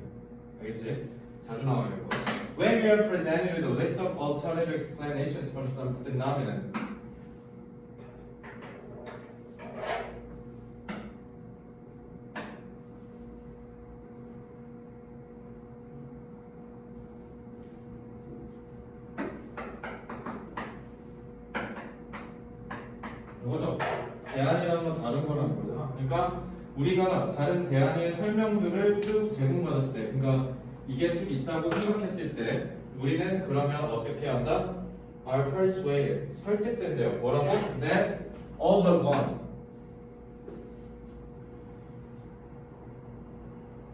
알겠지? 자주 나와요 이거. When we are presented with a list of alternative explanations for some phenomenon, 대안이라는 건 다른 거라는 거잖아. 그러니까 우리가 다른 대안의 설명들을 쭉 제공받았을 때, 그러니까 이게 쭉 있다고 생각했을 때, 우리는 그러면 어떻게 한다? Are persuaded. 설득된대요. 뭐라고? That all but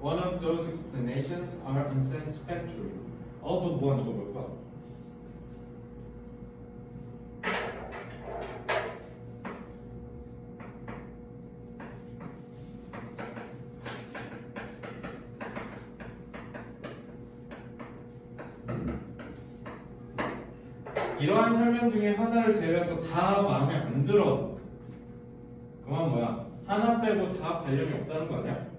one of those explanations are unsatisfactory. All but one 이거 뭘까? 이러한 설명 중에 하나를 제외하고 다 마음에 안 들어. 그만 뭐야? 하나 빼고 다 관련이 없다는 거 아니야?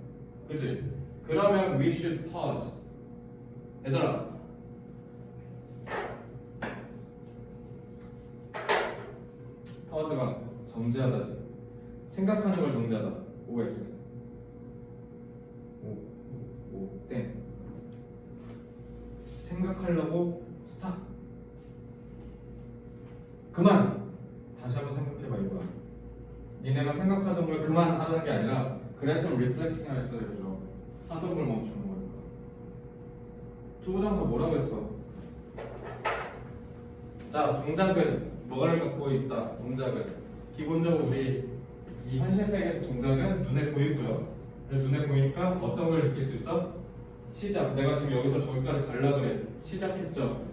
그치? 그러면 we should pause. 얘들아, pause가 정지하다지. 생각하는 걸 정지하다. OX. 오, 땡. 생각하려고 스탑. 그만. 다시 한번 생각해봐 이거야. 니네가 생각하던 걸 그만하는 게 아니라 그랬으면 리플렉팅을 했어야죠. 하던 걸 멈추는 거니까. 투부정사 뭐라고 했어? 자, 동작은 뭐를 갖고 있다? 동작은 기본적으로 우리 이 현실 세계에서 동작은 눈에 보이고요. 그래서 눈에 보이니까 어떤 걸 느낄 수 있어? 시작. 내가 지금 여기서 저기까지 가려고 해. 시작했죠.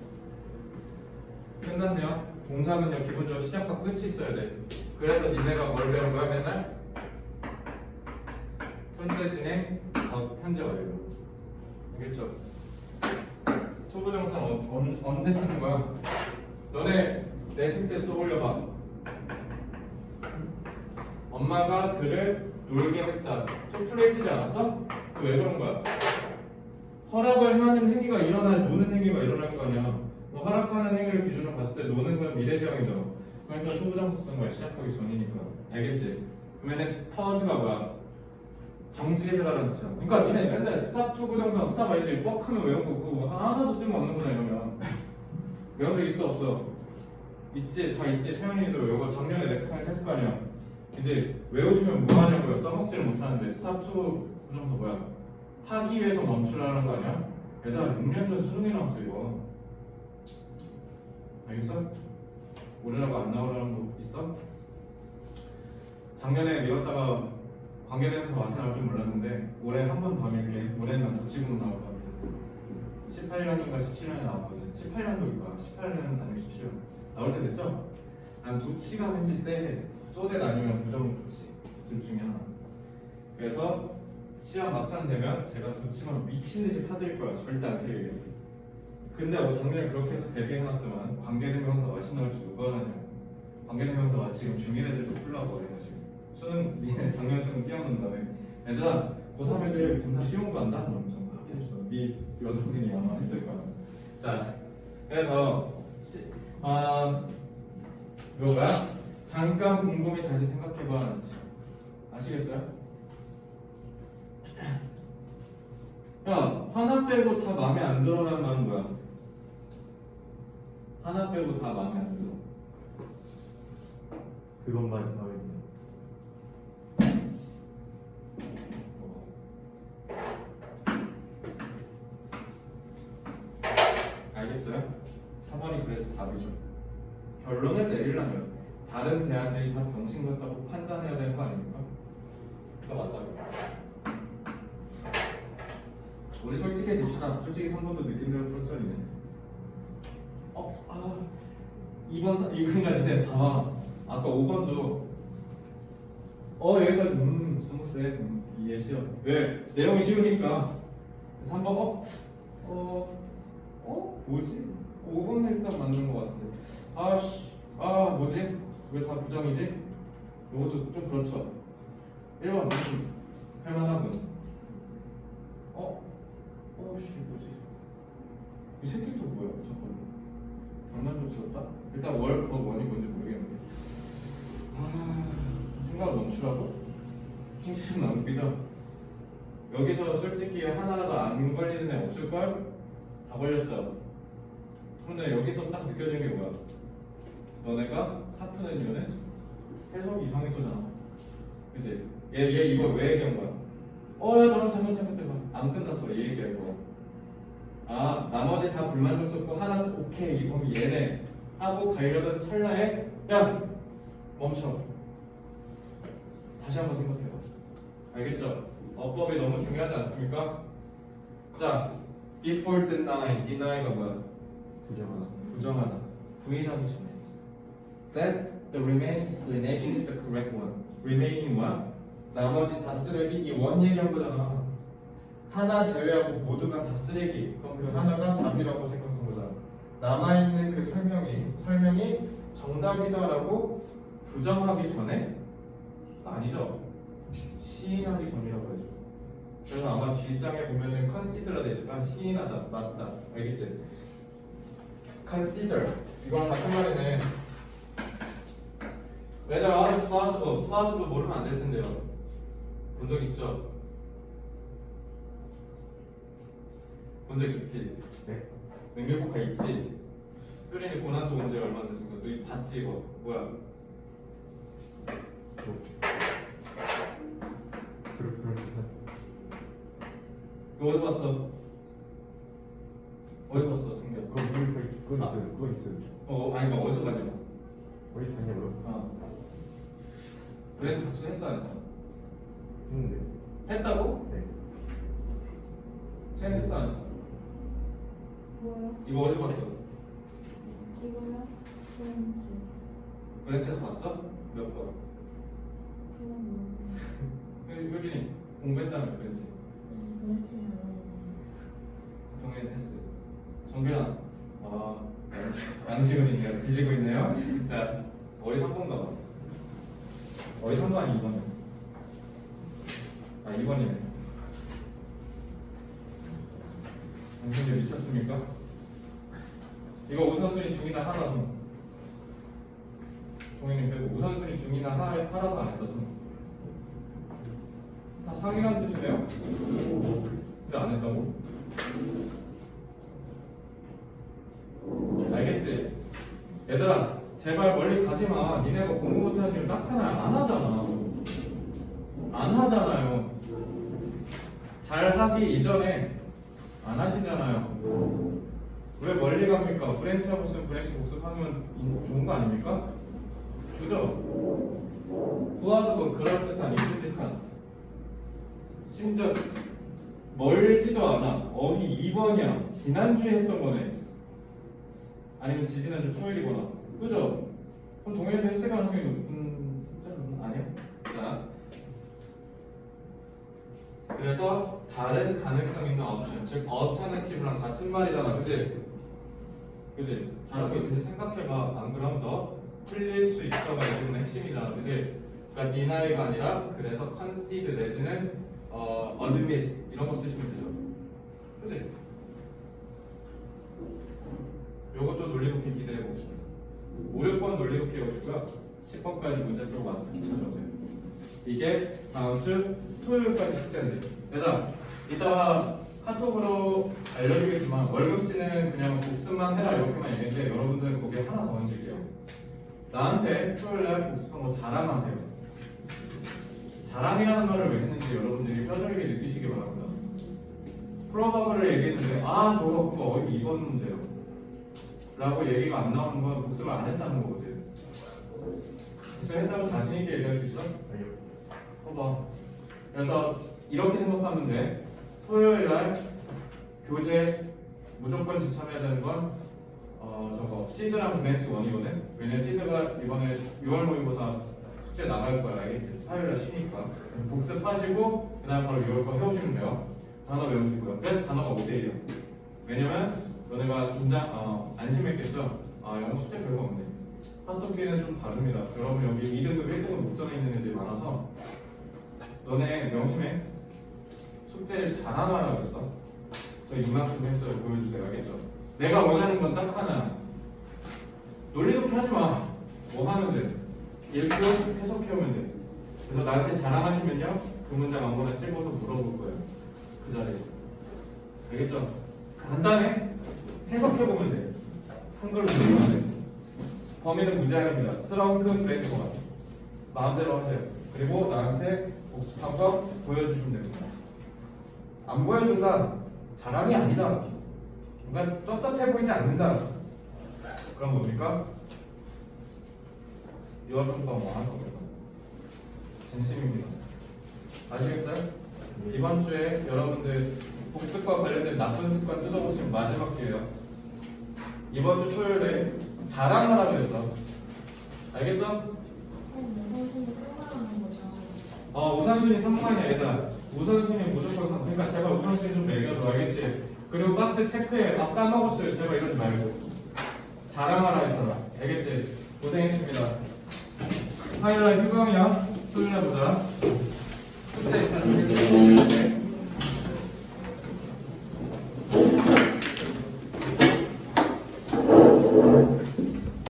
끝났네요. 동작은요 기본적으로 시작과 끝이 있어야 돼. 그래서 니네가 뭘 배운 거야 맨날? 현재 진행, 현재 완료. 알겠죠? 투부정사는 언제 쓰는 거야? 너네 내신 때 떠올려봐. 엄마가 그를 놀게 했다. 투플레이스지 않았어? 그 왜 그런 거야? 허락을 하는 행위가 일어나야 노는 행위가 일어날 거 아니야. 뭐 허락하는 행위를 기준으로 봤을 때 노는 건 미래지향이죠. 그러니까 투부정사 쓴 거야. 시작하기 전이니까. 알겠지? 그러면 pause가 뭐야? 정지해라라는 뜻이야. 그러니까 니네 맨날 스탑 투부정사 스탑 알지? 뻑하면 외운 거 그거 하나도 쓸모없는 거잖아 이러면. 외운 적 있어 없어? 있지? 다 있지? 세연이도 이거 작년에 렉스칸에서 했을 거 아니야. 이제 외우시면 뭐하냐고요? 써먹지를 못하는데 스탑 투부정사 뭐야? 하기 위해서 멈추라는 거 아니야? 얘들아 6년 전 수능에 나왔어 이거. 알겠어? 올해라고 안 나오라는 거 있어? 작년에 미웠다가 관계대명사 맛이 나올 줄 몰랐는데 올해 한 번 더 밀게. 올해는 난 도치구문 나올 것 같아. 18년인가 17년에 나왔거든. 18년도일까? 18년 아니면 17년 나올 때 됐죠? 난 도치가 왠지 세. 소댓 아니면 부정 도치 둘 중에 하나. 그래서 시험 막판 되면 제가 도치만 미친듯이 파드릴 거야. 절대 안 틀리게. 근데 작년에 그렇게 해서 대비해놨더만 관계대명사 맛이 나올 줄 누가 알았냐고. 관계대명사 맛 지금 중1 애들도 풀라고 해 지금. 수능 니네 작년 수능 뛰어놓은 다음에 얘들아 고3 애들 존나 쉬운 거 안다? 이러면서 막 해줬어. 네 여동생이 아마 했을 거야. 자 그래서 이거 뭐야? 잠깐 곰곰이 다시 생각해봐 하는 뜻이야. 아시겠어요? 야 하나 빼고 다 마음에 안 들어라는 말은 뭐야? 하나 빼고 다 마음에 안 들어. 그것만 마음에 들어. 알겠어요? 4번이 그래서 답이죠. 결론을 내리려면 다른 대안들이 다 병신 같다고 판단해야 되는 거 아닙니까? 그거 맞다고. 우리 솔직해집시다. 솔직히 3번도 느낌대로 풀어짜리네. 2번 이건가 니네 봐봐. 아까 5번도 여기까지 스무스해. 이해 쉬워. 왜? 내용이 쉬우니까. 3번 뭐지? 5번은 일단 맞는 것 같은데. 뭐지? 왜 다 부정이지? 이것도 좀 그렇죠. 1번 할만하군. 뭐지? 이 새끼도 뭐야? 잠깐만. 장난 좀 치웠다? 일단 월 플러스 원이 뭔지 모르겠는데. 생각을 멈추라고? 충실히 남기죠. 여기서 솔직히 하나라도 안 걸리는 애 없을걸? 다 걸렸죠? 근데 여기서 딱 느껴지는 게 뭐야? 너네가 사푸는 이유는 해석 이상해서잖아. 그지? 얘 이거 왜 얘기한 거야? 야 잠깐 안 끝났어. 얘 얘기할 거. 아 나머지 다 불만족스럽고 하나 오케이 그럼 얘네 하고 가려던 찰나에 야 멈춰. 다시 한번 생각해봐. 알겠죠? 어법이 너무 중요하지 않습니까? 자, before deny, deny가 뭐야? 부정하다. 부정하다. 부인하기 전에. That the remaining explanation is the correct one. remaining 뭐야? 나머지 다 쓰레기. 이 원 얘기한 거잖아. 하나 제외하고 모두가 다 쓰레기. 그럼 그 하나가 답이라고 생각한 거잖아. 남아있는 그 설명이 정답이다라고 부정하기 전에 아니죠. 시인하기 전이라고 하죠. 그래서 아마 뒷장에 보면은 consider가 되지만 시인하다 맞다 알겠지? consider 이거랑 같은 말이네. whether are plausible 모르면 안 될 텐데요. 본 적 있죠? 본 적 있지? 네. 능력고가 있지? 효린이 고난도 온 지가 얼마 됐으니까 너 이거 봤지 이거 뭐야? 그렇게 이거 어디서 봤어? 어디서 봤어 승규야? 그거 있어요. 그거 있어요. 아니 뭐 어디서 봤냐고? 어디 갔냐고요? 브랜드 복수 했어 안 했어? 했는데. 했다고? 네. 쟤 했어 안 했어? 뭐요? 이거 어디서 봤어? 이거요? 브랜드에서 봤어? 몇 번? 효린이 공부했다며 브랜드 동현 했어. 정규랑 양식은 이제 뒤지고 있네요. 자 어디 3번 가봐. 어디 3번 아니 2번. 2번이네. 당신들 미쳤습니까? 이거 우선순위 중이나 하나서 동현이 빼고 우선순위 중이나 하나서 안 했다 좀. 다 상이라는 뜻이네요? 근데 안 했다고? 알겠지? 얘들아 제발 멀리 가지마. 니네가 공부 못하는 이유 딱 하나 안 하잖아. 안 하잖아요. 잘하기 이전에 안 하시잖아요. 왜 멀리 갑니까? 브랜치 복습하면 좋은 거 아닙니까? 그죠? 도와주고 그럴듯한 익숙한 심지어 멀지도 않아. 어휘 2번이야. 지난주에 했던 거네. 아니면 지지난주 토요일이거나. 그죠? 그럼 동일하게 했을 가능성이 높은 아니야? 자, 그래서 다른 가능성 있는 옵션, 즉 alternative랑 같은 말이잖아. 그지? 그지? 다른 거 있는지 생각해봐. 안 그럼 너 틀릴 수 있어가 이 부분의 핵심이잖아. 그지? 그러니까 deny가 아니라 그래서 concede 내지는 admit 이런 거 쓰시면 되죠. 그지? 요것도 논리독해 기대해 보겠습니다. 5, 6번 논리독해 오시고요. 10번까지 문제표 마스터 찾아오세요. 이게 다음 주 토요일까지 숙제인데. 얘들아, 이따가 카톡으로 알려주겠지만 월급씨는 그냥 복습만 해라 이렇게만 얘기했는데 여러분들은 거기에 하나 더 얹을게요. 나한테 토요일날 복습한 거 자랑하세요. 자랑이라는 말을 왜 했는지 여러분들이 뼈저리게 느끼시기 바랍니다. 프로바블을 얘기했는데 저거 그거 2번 문제요 라고 얘기가 안 나오는 건 복습을 안 했다는 거거든. 복습했다고 자신있게 얘기할 수 있어? 아니요. 봐봐. 그래서 이렇게 생각하면 돼. 토요일날 교재 무조건 지참해야 되는 건 저거 시드랑 브랜치 1이거든. 왜냐면 시드가 이번에 6월 모의고사 숙제 나갈 거야. 알겠지? 화요일날 쉬니까 복습하시고 그다음 바로 6월 거 해오시면 돼요. 단어 외우시고요. 그래서 단어가 5대1이야. 왜냐면 너네가 긴장 안심했겠죠? 영어 숙제 별거 없네. 한쪽비는 좀 다릅니다. 여러분 여기 2등급 1등급 목전에 있는 애들이 많아서 너네 명심해. 숙제를 잘하나라고 했어. 저 이만큼 했어요. 보여주세요. 알겠죠? 내가 원하는 건 딱 하나. 논리독해 하지 마. 뭐 하면 돼? 읽고 해석해오면 돼. 그래서 나한테 자랑하시면요, 그 문장 아무거나 찍어서 물어볼 거예요. 그 자리에. 알겠죠? 간단해. 해석해보면 돼. 한글로 보면 돼. 범위는 무제한입니다. 트렁크 브레이크와 마음대로 하세요. 그리고 나한테 복습한 거 보여주시면 됩니다. 안 보여준다. 자랑이 아니다. 뭔가 떳떳해 보이지 않는다. 그럼 뭡니까? 이와좀 더 뭐 하는 겁니다. 진심입니다. 아시겠어요? 이번 주에 여러분들 복습과 관련된 나쁜 습관 뜯어보시면 마지막 기회예요. 이번 주 토요일에 자랑하라고 했어. 알겠어? 선생님 끝나는 거잖아. 우선순위 3번이 아니다. 우선순위 무조건 3. 그러니까 제발 우선순위 좀 매겨줘. 알겠지? 그리고 박스 체크해. 아 까먹었어요. 제발 이러지 말고. 자랑하라 했잖아. 알겠지? 고생했습니다. 화요일날 휴강이야. 토요일날 보자.